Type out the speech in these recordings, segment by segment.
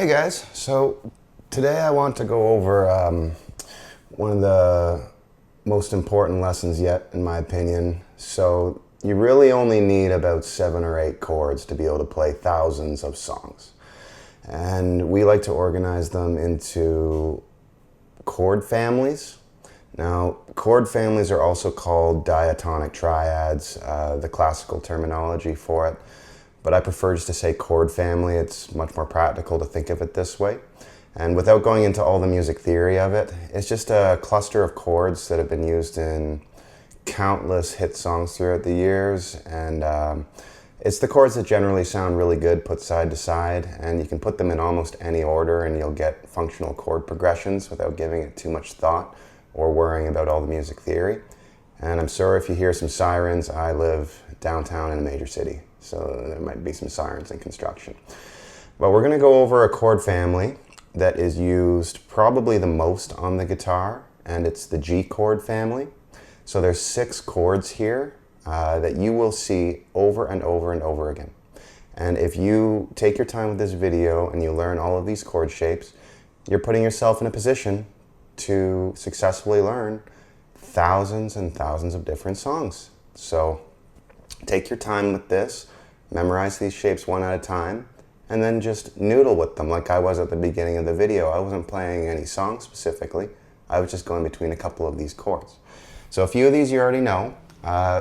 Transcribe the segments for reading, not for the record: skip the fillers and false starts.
guys, so today I want to go over one of the most important lessons yet, in my opinion. So you really only need about 7 or 8 chords to be able to play thousands of songs. And we like to organize them into chord families. Now, chord families are also called diatonic triads, the classical terminology for it. But I prefer just to say chord family. It's much more practical to think of it this way. And without going into all the music theory of it, it's just a cluster of chords that have been used in countless hit songs throughout the years. And it's the chords that generally sound really good put side to side. And you can put them in almost any order and you'll get functional chord progressions without giving it too much thought or worrying about all the music theory. And I'm sorry if you hear some sirens. I live downtown in a major city, so there might be some sirens in construction. But we're going to go over a chord family that is used probably the most on the guitar, and it's the G chord family. So there's 6 chords here that you will see over and over and over again. And if you take your time with this video and you learn all of these chord shapes, you're putting yourself in a position to successfully learn thousands and thousands of different songs. So take your time with this, memorize these shapes one at a time, and then just noodle with them like I was at the beginning of the video. I wasn't playing any songs specifically. I was just going between a couple of these chords. So a few of these you already know.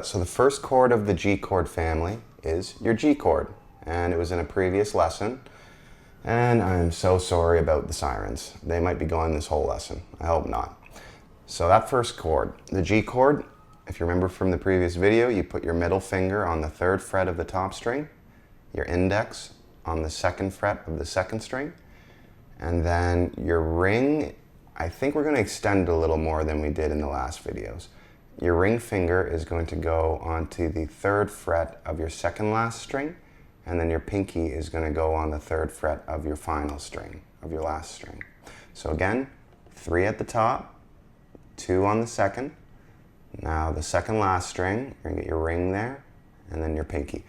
So the first chord of the G chord family is your G chord, and it was in a previous lesson. And I'm so sorry about the sirens. They might be going this whole lesson. I hope not. So that first chord, the G chord, if you remember from the previous video, you put your middle finger on the 3rd fret of the top string, your index on the 2nd fret of the 2nd string, and then your ring, I think we're going to extend a little more than we did in the last videos. Your ring finger is going to go onto the 3rd fret of your 2nd last string, and then your pinky is going to go on the 3rd fret of your final string, of your last string. So again, 3 at the top, 2 on the 2nd. Now the 2nd last string, you're going to get your ring there, and then your pinky.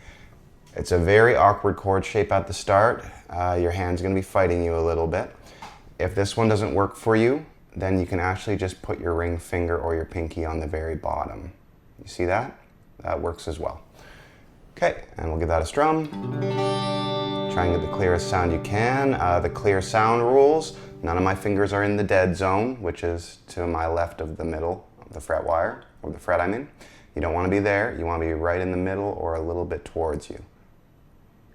It's a very awkward chord shape at the start. Your hand's going to be fighting you a little bit. If this one doesn't work for you, then you can actually just put your ring finger or your pinky on the very bottom. You see that? That works as well. Okay, and we'll give that a strum. Try and get the clearest sound you can. The clear sound rules: none of my fingers are in the dead zone, which is to my left of the middle of the fret wire, or the fret I'm in. You don't want to be there. You want to be right in the middle or a little bit towards you.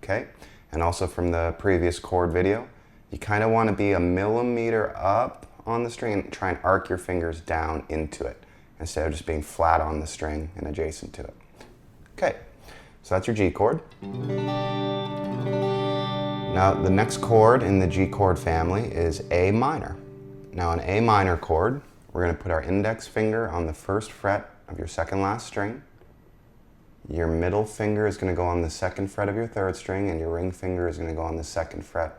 Okay, and also from the previous chord video, you kind of want to be a millimeter up on the string and try and arc your fingers down into it instead of just being flat on the string and adjacent to it. Okay. So that's your G chord. Now the next chord in the G chord family is A minor. Now an A minor chord, we're going to put our index finger on the 1st fret of your 2nd last string. Your middle finger is going to go on the 2nd fret of your 3rd string, and your ring finger is going to go on the 2nd fret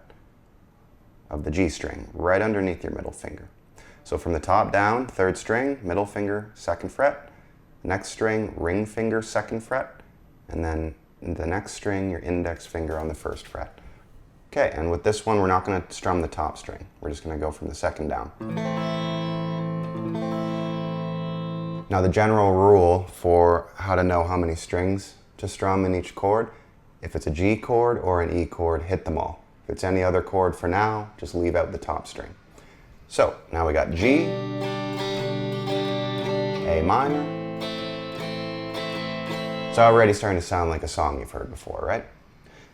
of the G string, right underneath your middle finger. So from the top down, 3rd string, middle finger, 2nd fret. Next string, ring finger, 2nd fret. And then the next string, your index finger on the 1st fret. Okay, and with this one, we're not going to strum the top string. We're just going to go from the 2nd down. Now the general rule for how to know how many strings to strum in each chord, if it's a G chord or an E chord, hit them all. If it's any other chord for now, just leave out the top string. So now we got G, A minor. It's already starting to sound like a song you've heard before, right?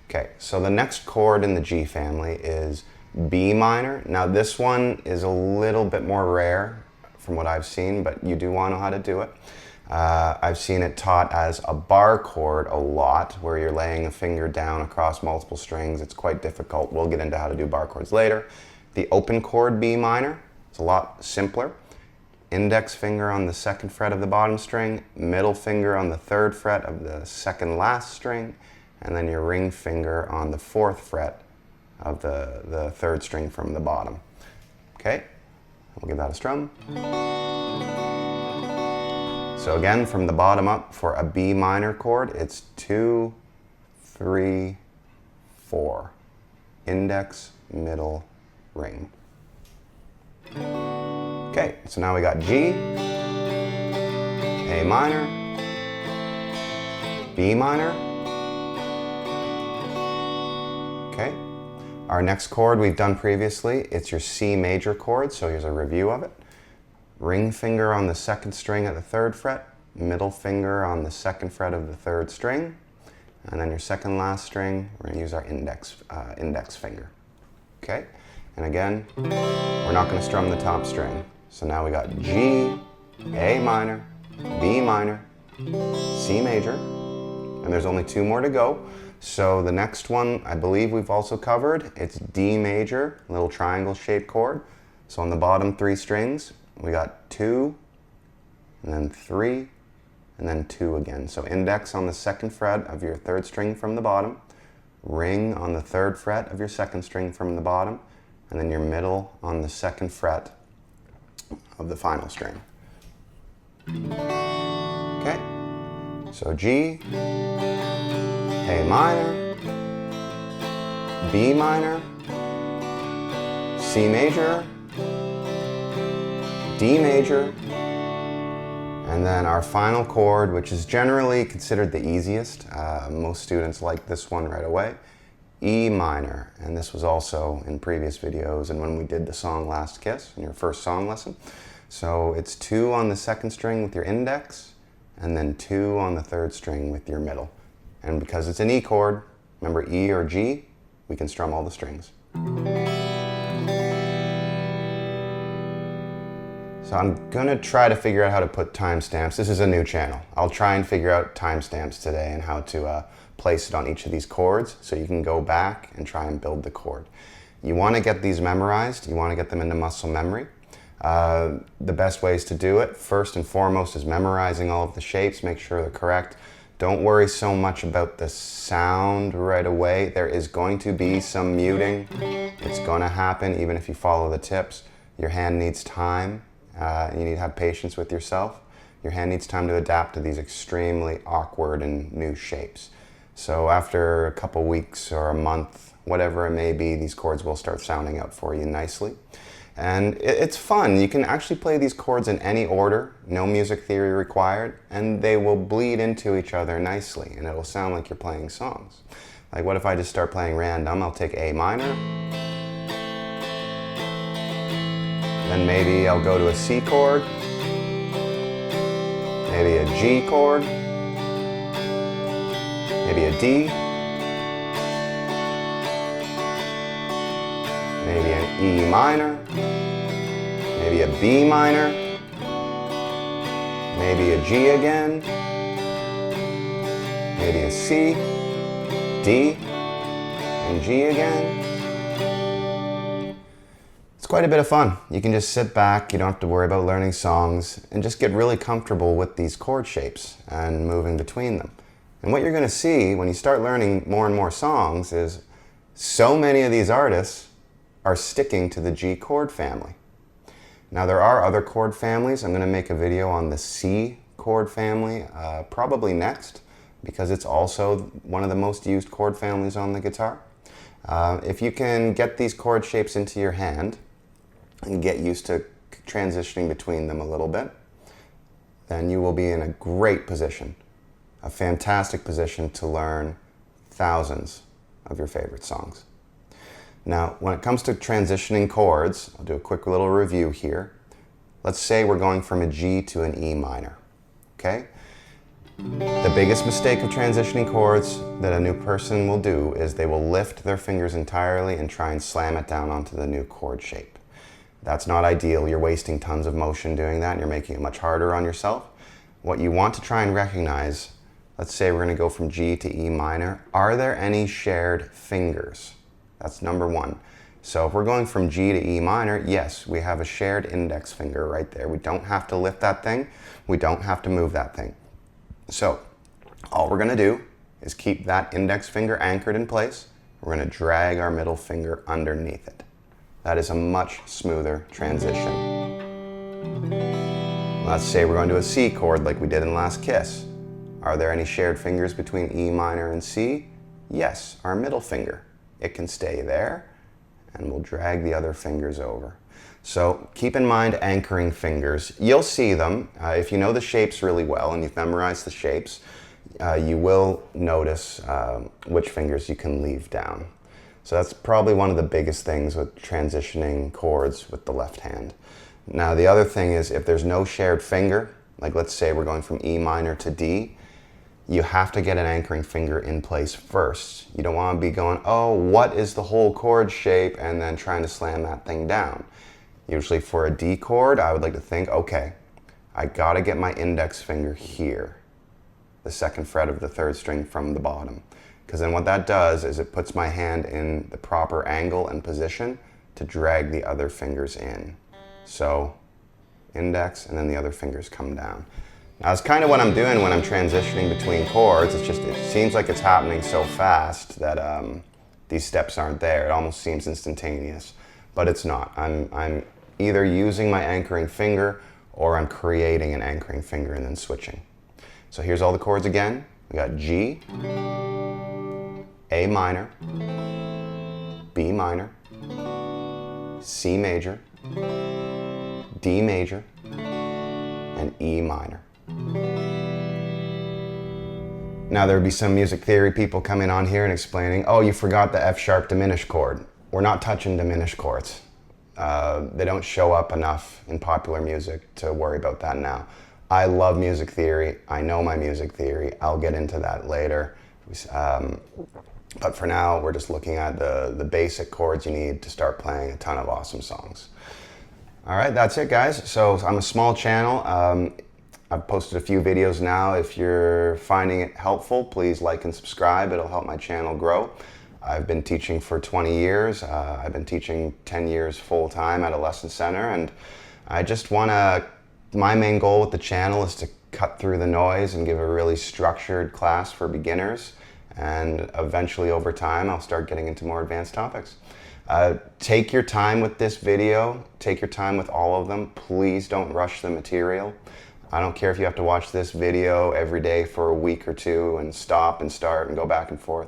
Okay, so the next chord in the G family is B minor. Now this one is a little bit more rare from what I've seen, but you do want to know how to do it. I've seen it taught as a bar chord a lot, where you're laying a finger down across multiple strings. It's quite difficult. We'll get into how to do bar chords later. The open chord B minor, it's a lot simpler. Index finger on the 2nd fret of the bottom string, middle finger on the 3rd fret of the 2nd last string, and then your ring finger on the 4th fret of the 3rd string from the bottom. Okay, we'll give that a strum. So again, from the bottom up for a B minor chord, it's 2, 3, 4. index, middle, ring. Okay, so now we got G, A minor, B minor. Okay, our next chord we've done previously, it's your C major chord, so here's a review of it. Ring finger on the second string at the third fret, middle finger on the second fret of the third string, and then your second last string, we're going to use our index finger. Okay, and again, we're not going to strum the top string. So now we got G, A minor, B minor, C major, and there's only 2 more to go. So the next one I believe we've also covered, it's D major, little triangle shaped chord. So on the bottom 3 strings, we got 2, and then 3, and then 2 again. So index on the second fret of your third string from the bottom, ring on the third fret of your second string from the bottom, and then your middle on the second fret of the final string. Okay, so G, A minor, B minor, C major, D major, and then our final chord, which is generally considered the easiest. Most students like this one right away, E minor. And this was also in previous videos and when we did the song Last Kiss in your first song lesson. So it's 2 on the second string with your index, and then 2 on the third string with your middle. And because it's an E chord, remember E or G, we can strum all the strings. So I'm gonna try to figure out how to put timestamps. This is a new channel. I'll try and figure out timestamps today and how to place it on each of these chords so you can go back and try and build the chord. You wanna get these memorized, you wanna get them into muscle memory. The best ways to do it, first and foremost, is memorizing all of the shapes, make sure they're correct. Don't worry so much about the sound right away. There is going to be some muting. It's gonna happen even if you follow the tips. Your hand needs time. You need to have patience with yourself. Your hand needs time to adapt to these extremely awkward and new shapes. So after a couple weeks or a month, whatever it may be, these chords will start sounding out for you nicely. And it's fun. You can actually play these chords in any order, no music theory required, and they will bleed into each other nicely, and it'll sound like you're playing songs. Like what if I just start playing random? I'll take A minor, then maybe I'll go to a C chord, maybe a G chord, maybe a D, maybe an E minor, maybe a B minor, maybe a G again, maybe a C, D, and G again. It's quite a bit of fun. You can just sit back, you don't have to worry about learning songs, and just get really comfortable with these chord shapes and moving between them. And what you're going to see when you start learning more and more songs is so many of these artists are sticking to the G chord family. Now there are other chord families. I'm going to make a video on the C chord family probably next, because it's also one of the most used chord families on the guitar. If you can get these chord shapes into your hand and get used to transitioning between them a little bit, then you will be in a great position, a fantastic position to learn thousands of your favorite songs. Now, when it comes to transitioning chords, I'll do a quick little review here. Let's say we're going from a G to an E minor, okay? The biggest mistake of transitioning chords that a new person will do is they will lift their fingers entirely and try and slam it down onto the new chord shape. That's not ideal. You're wasting tons of motion doing that, and you're making it much harder on yourself. What you want to try and recognize, let's say we're going to go from G to E minor, are there any shared fingers? That's number one. So if we're going from G to E minor, yes, we have a shared index finger right there. We don't have to lift that thing. We don't have to move that thing. So all we're going to do is keep that index finger anchored in place. We're going to drag our middle finger underneath it. That is a much smoother transition. Let's say we're going to a C chord like we did in Last Kiss. Are there any shared fingers between E minor and C? Yes, our middle finger it can stay there, and we'll drag the other fingers over. So keep in mind anchoring fingers. You'll see them. If you know the shapes really well and you've memorized the shapes, you will notice which fingers you can leave down. So that's probably one of the biggest things with transitioning chords with the left hand. Now the other thing is, if there's no shared finger, like let's say we're going from E minor to D, you have to get an anchoring finger in place first. You don't want to be going, oh, what is the whole chord shape, and then trying to slam that thing down. Usually for a D chord, I would like to think, okay, I gotta get my index finger here, the second fret of the third string from the bottom. Because then what that does is it puts my hand in the proper angle and position to drag the other fingers in. So index, and then the other fingers come down. Now that's kind of what I'm doing when I'm transitioning between chords. It's just, it seems like it's happening so fast that these steps aren't there. It almost seems instantaneous, but it's not. I'm either using my anchoring finger or I'm creating an anchoring finger and then switching. So here's all the chords again. We got G, A minor, B minor, C major, D major, and E minor. Now there would be some music theory people coming on here and explaining, oh, you forgot the F sharp diminished chord. We're not touching diminished chords. They don't show up enough in popular music to worry about that now. I love music theory. I know my music theory. I'll get into that later. But for now, we're just looking at the basic chords you need to start playing a ton of awesome songs. All right, that's it, guys. So I'm a small channel. I've posted a few videos now. If you're finding it helpful, please like and subscribe. It'll help my channel grow. I've been teaching for 20 years. I've been teaching 10 years full-time at a lesson center, and I just want to, my main goal with the channel is to cut through the noise and give a really structured class for beginners, and eventually over time I'll start getting into more advanced topics. Take your time with this video. Take your time with all of them. Please don't rush the material. I don't care if you have to watch this video every day for a week or two and stop and start and go back and forth.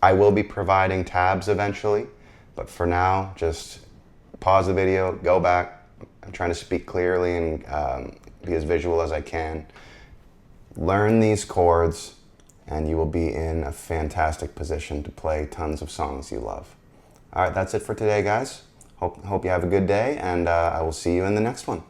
I will be providing tabs eventually, but for now, just pause the video, go back. I'm trying to speak clearly and be as visual as I can. Learn these chords, and you will be in a fantastic position to play tons of songs you love. All right, that's it for today, guys. Hope you have a good day, and I will see you in the next one.